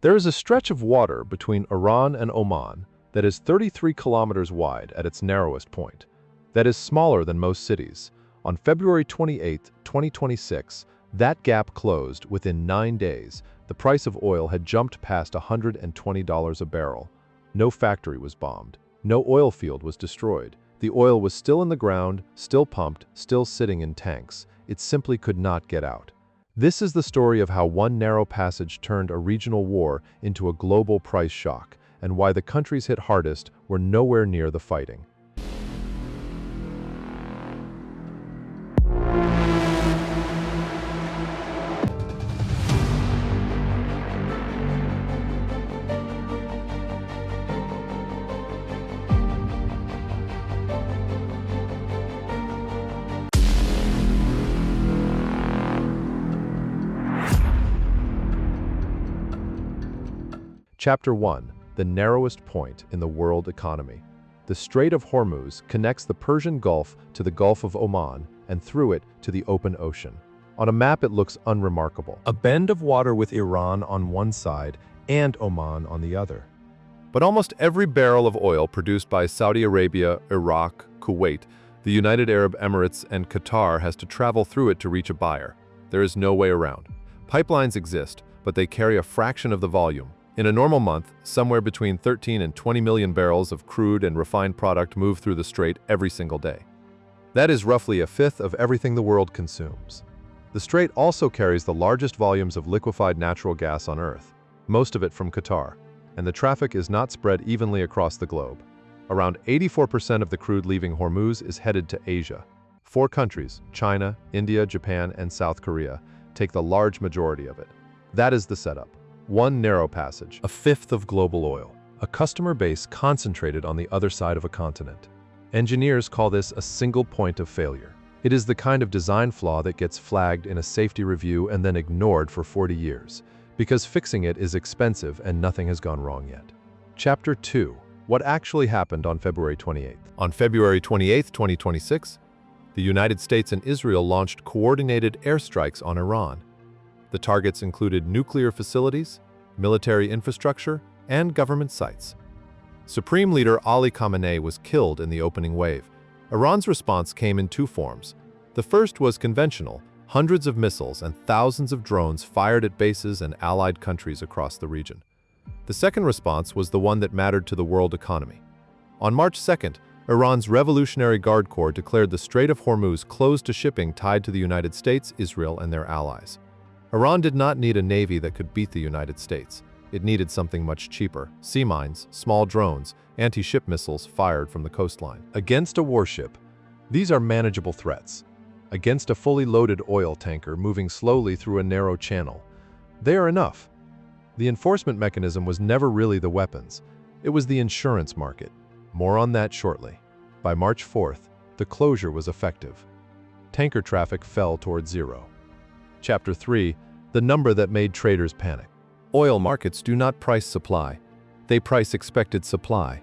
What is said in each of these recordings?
There is a stretch of water between Iran and Oman that is 33 kilometers wide at its narrowest point. That is smaller than most cities. On February 28, 2026, that gap closed within 9 days. The price of oil had jumped past $120 a barrel. No factory was bombed. No oil field was destroyed. The oil was still in the ground, still pumped, still sitting in tanks. It simply could not get out. This is the story of how one narrow passage turned a regional war into a global price shock, and why the countries hit hardest were nowhere near the fighting. Chapter 1. The narrowest point in the world economy. The Strait of Hormuz connects the Persian Gulf to the Gulf of Oman and through it to the open ocean. On a map it looks unremarkable. A bend of water with Iran on one side and Oman on the other. But almost every barrel of oil produced by Saudi Arabia, Iraq, Kuwait, the United Arab Emirates, and Qatar has to travel through it to reach a buyer. There is no way around. Pipelines exist, but they carry a fraction of the volume. In a normal month, somewhere between 13 and 20 million barrels of crude and refined product move through the strait every single day. That is roughly a fifth of everything the world consumes. The strait also carries the largest volumes of liquefied natural gas on Earth, most of it from Qatar, and the traffic is not spread evenly across the globe. Around 84% of the crude leaving Hormuz is headed to Asia. 4 countries, China, India, Japan, and South Korea, take the large majority of it. That is the setup. One narrow passage, a fifth of global oil, a customer base concentrated on the other side of a continent. Engineers call this a single point of failure. It is the kind of design flaw that gets flagged in a safety review and then ignored for 40 years, because fixing it is expensive and nothing has gone wrong yet. Chapter 2. What actually happened on February 28th? On February 28, 2026, the United States and Israel launched coordinated airstrikes on Iran. The targets included nuclear facilities, military infrastructure, and government sites. Supreme Leader Ali Khamenei was killed in the opening wave. Iran's response came in 2 forms. The first was conventional, hundreds of missiles and thousands of drones fired at bases and allied countries across the region. The second response was the one that mattered to the world economy. On March 2nd, Iran's Revolutionary Guard Corps declared the Strait of Hormuz closed to shipping tied to the United States, Israel, and their allies. Iran did not need a navy that could beat the United States. It needed something much cheaper: sea mines, small drones, anti-ship missiles fired from the coastline. Against a warship, these are manageable threats. Against a fully loaded oil tanker moving slowly through a narrow channel, they are enough. The enforcement mechanism was never really the weapons. It was the insurance market. More on that shortly. By March 4th, the closure was effective. Tanker traffic fell toward zero. Chapter 3. The number that made traders panic. Oil markets do not price supply. They price expected supply.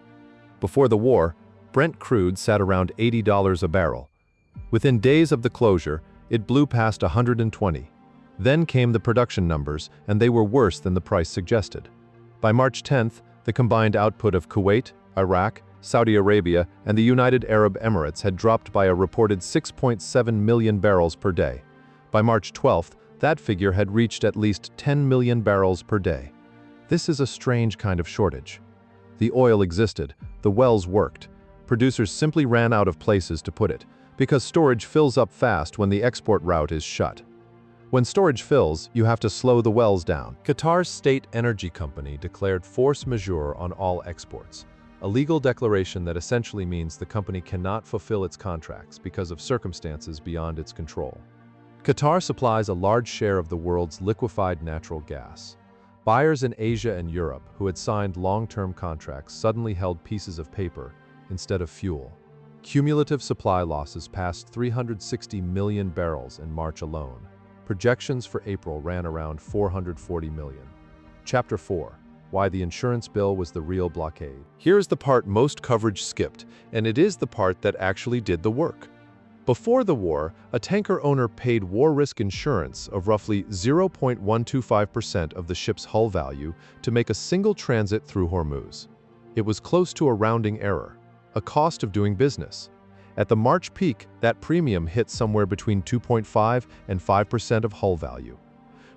Before the war, Brent crude sat around $80 a barrel. Within days of the closure, it blew past 120. Then came the production numbers, and they were worse than the price suggested. By March 10th, the combined output of Kuwait, Iraq, Saudi Arabia, and the United Arab Emirates had dropped by a reported 6.7 million barrels per day. By March 12th, that figure had reached at least 10 million barrels per day. This is a strange kind of shortage. The oil existed, the wells worked. Producers simply ran out of places to put it, because storage fills up fast when the export route is shut. When storage fills, you have to slow the wells down. Qatar's state energy company declared force majeure on all exports, a legal declaration that essentially means the company cannot fulfill its contracts because of circumstances beyond its control. Qatar supplies a large share of the world's liquefied natural gas. Buyers in Asia and Europe who had signed long-term contracts suddenly held pieces of paper instead of fuel. Cumulative supply losses passed 360 million barrels in March alone. Projections for April ran around 440 million. Chapter 4. Why the insurance bill was the real blockade. Here is the part most coverage skipped, and it is the part that actually did the work. Before the war, a tanker owner paid war risk insurance of roughly 0.125% of the ship's hull value to make a single transit through Hormuz. It was close to a rounding error, a cost of doing business. At the March peak, that premium hit somewhere between 2.5 and 5% of hull value.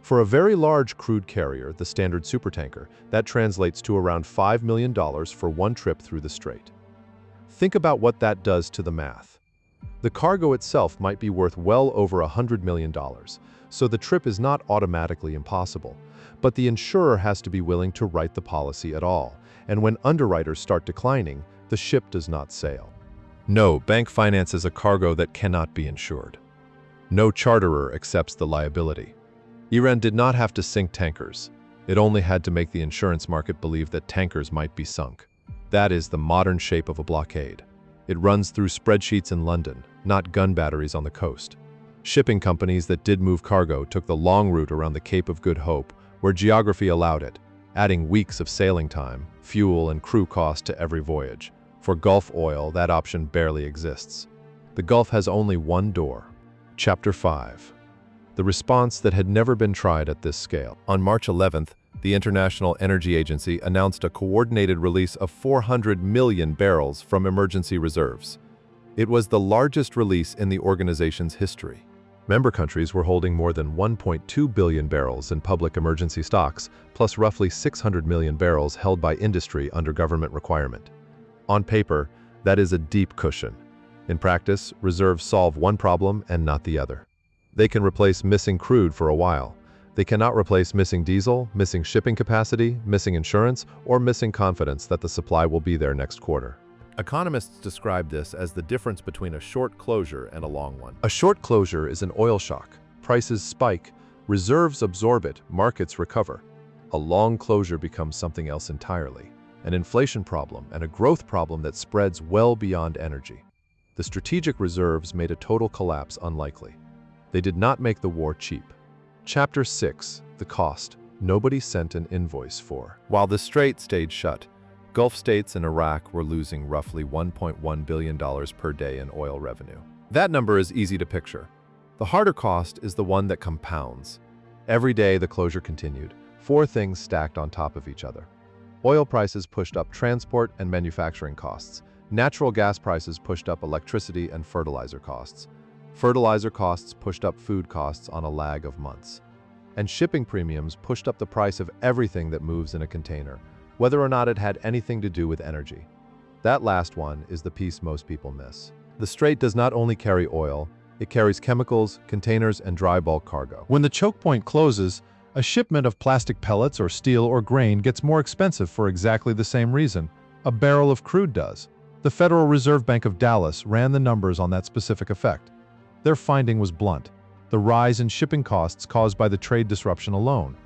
For a very large crude carrier, the standard supertanker, that translates to around $5 million for one trip through the strait. Think about what that does to the math. The cargo itself might be worth well over $100 million, so the trip is not automatically impossible. But the insurer has to be willing to write the policy at all, and when underwriters start declining, the ship does not sail. No bank finances a cargo that cannot be insured. No charterer accepts the liability. Iran did not have to sink tankers. It only had to make the insurance market believe that tankers might be sunk. That is the modern shape of a blockade. It runs through spreadsheets in London, not gun batteries on the coast. Shipping companies that did move cargo took the long route around the Cape of Good Hope, where geography allowed it, adding weeks of sailing time, fuel, and crew cost to every voyage. For Gulf oil, that option barely exists. The Gulf has only one door. Chapter 5. The response that had never been tried at this scale. On March 11th, the International Energy Agency announced a coordinated release of 400 million barrels from emergency reserves. It was the largest release in the organization's history. Member countries were holding more than 1.2 billion barrels in public emergency stocks, plus roughly 600 million barrels held by industry under government requirement. On paper, that is a deep cushion. In practice, reserves solve one problem and not the other. They can replace missing crude for a while. They cannot replace missing diesel, missing shipping capacity, missing insurance, or missing confidence that the supply will be there next quarter. Economists describe this as the difference between a short closure and a long one. A short closure is an oil shock. Prices spike, reserves absorb it, markets recover. A long closure becomes something else entirely, an inflation problem and a growth problem that spreads well beyond energy. The strategic reserves made a total collapse unlikely. They did not make the war cheap. Chapter 6. The cost. Nobody sent an invoice for. While the strait stayed shut, Gulf states and Iraq were losing roughly $1.1 billion per day in oil revenue. That number is easy to picture. The harder cost is the one that compounds. Every day the closure continued, four things stacked on top of each other. Oil prices pushed up transport and manufacturing costs. Natural gas prices pushed up electricity and fertilizer costs. Fertilizer costs pushed up food costs on a lag of months. And shipping premiums pushed up the price of everything that moves in a container, whether or not it had anything to do with energy. That last one is the piece most people miss. The strait does not only carry oil, it carries chemicals, containers, and dry bulk cargo. When the choke point closes, a shipment of plastic pellets or steel or grain gets more expensive for exactly the same reason. A barrel of crude does. The Federal Reserve Bank of Dallas ran the numbers on that specific effect. Their finding was blunt: the rise in shipping costs caused by the trade disruption alone,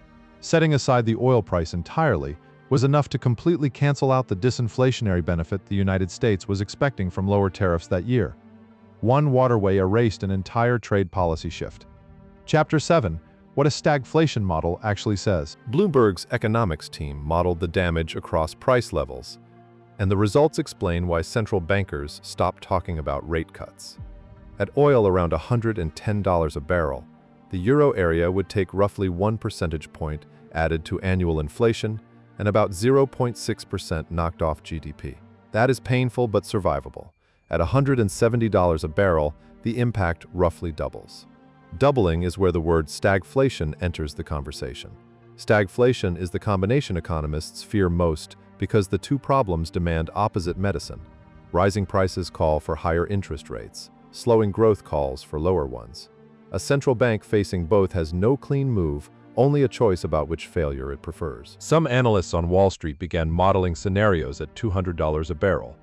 setting aside the oil price entirely, was enough to completely cancel out the disinflationary benefit the United States was expecting from lower tariffs that year. One waterway erased an entire trade policy shift. Chapter 7. What a stagflation model actually says. Bloomberg's economics team modeled the damage across price levels, and the results explain why central bankers stopped talking about rate cuts. At oil around $110 a barrel, the euro area would take roughly 1 percentage point added to annual inflation and about 0.6% knocked off GDP. That is painful but survivable. At $170 a barrel, the impact roughly doubles. Doubling is where the word stagflation enters the conversation. Stagflation is the combination economists fear most because the two problems demand opposite medicine. Rising prices call for higher interest rates. Slowing growth calls for lower ones. A central bank facing both has no clean move, only a choice about which failure it prefers. Some analysts on Wall Street began modeling scenarios at $200 a barrel,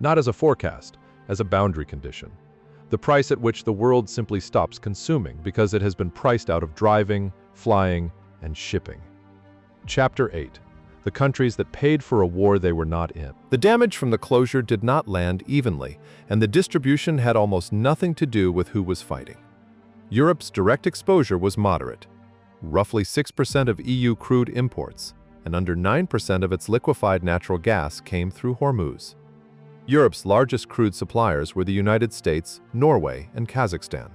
not as a forecast, as a boundary condition. The price at which the world simply stops consuming because it has been priced out of driving, flying, and shipping. Chapter 8. The countries that paid for a war they were not in. The damage from the closure did not land evenly, and the distribution had almost nothing to do with who was fighting. Europe's direct exposure was moderate, roughly 6% of EU crude imports, and under 9% of its liquefied natural gas came through Hormuz. Europe's largest crude suppliers were the United States, Norway, and Kazakhstan,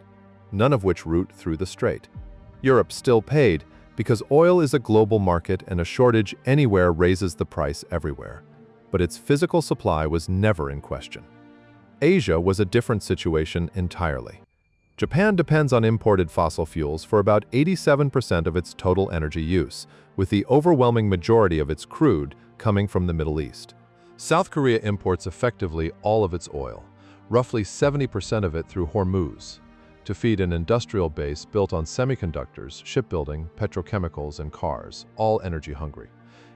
none of which route through the strait. Europe still paid because oil is a global market and a shortage anywhere raises the price everywhere. But its physical supply was never in question. Asia was a different situation entirely. Japan depends on imported fossil fuels for about 87% of its total energy use, with the overwhelming majority of its crude coming from the Middle East. South Korea imports effectively all of its oil, roughly 70% of it through Hormuz, to feed an industrial base built on semiconductors, shipbuilding, petrochemicals, and cars, all energy-hungry.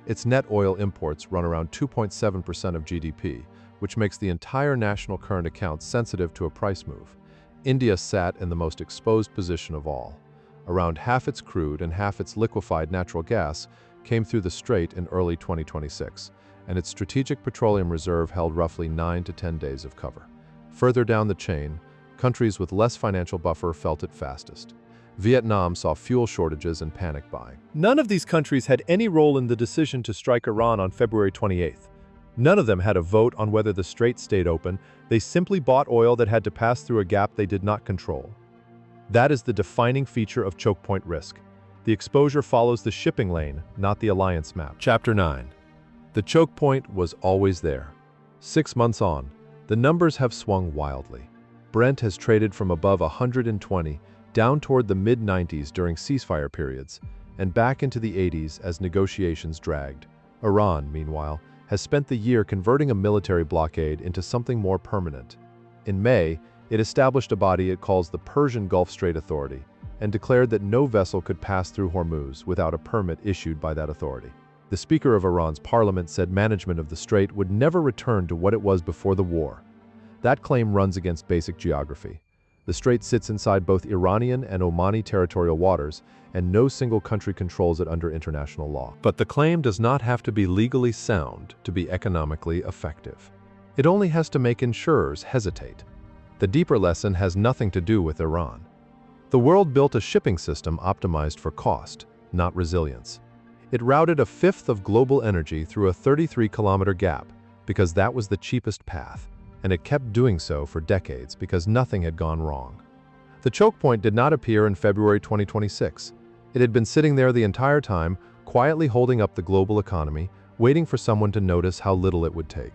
Its net oil imports run around 2.7% of GDP, which makes the entire national current account sensitive to a price move. India sat in the most exposed position of all. Around half its crude and half its liquefied natural gas came through the strait in early 2026, and its strategic petroleum reserve held roughly 9 to 10 days of cover. Further down the chain, countries with less financial buffer felt it fastest. Vietnam saw fuel shortages and panic buying. None of these countries had any role in the decision to strike Iran on February 28th. None of them had a vote on whether the strait stayed open. They simply bought oil that had to pass through a gap they did not control. That is the defining feature of choke point risk. The exposure follows the shipping lane, not the alliance map. Chapter 9. The choke point was always there. 6 months on, the numbers have swung wildly. Brent has traded from above 120 down toward the mid-90s during ceasefire periods, and back into the 80s as negotiations dragged. Iran, meanwhile, has spent the year converting a military blockade into something more permanent. In May, it established a body it calls the Persian Gulf Strait Authority and declared that no vessel could pass through Hormuz without a permit issued by that authority. The Speaker of Iran's parliament said management of the strait would never return to what it was before the war. That claim runs against basic geography. The strait sits inside both Iranian and Omani territorial waters, and no single country controls it under international law. But the claim does not have to be legally sound to be economically effective. It only has to make insurers hesitate. The deeper lesson has nothing to do with Iran. The world built a shipping system optimized for cost, not resilience. It routed a fifth of global energy through a 33-kilometer gap because that was the cheapest path, and it kept doing so for decades because nothing had gone wrong. The choke point did not appear in February 2026. It had been sitting there the entire time, quietly holding up the global economy, waiting for someone to notice how little it would take.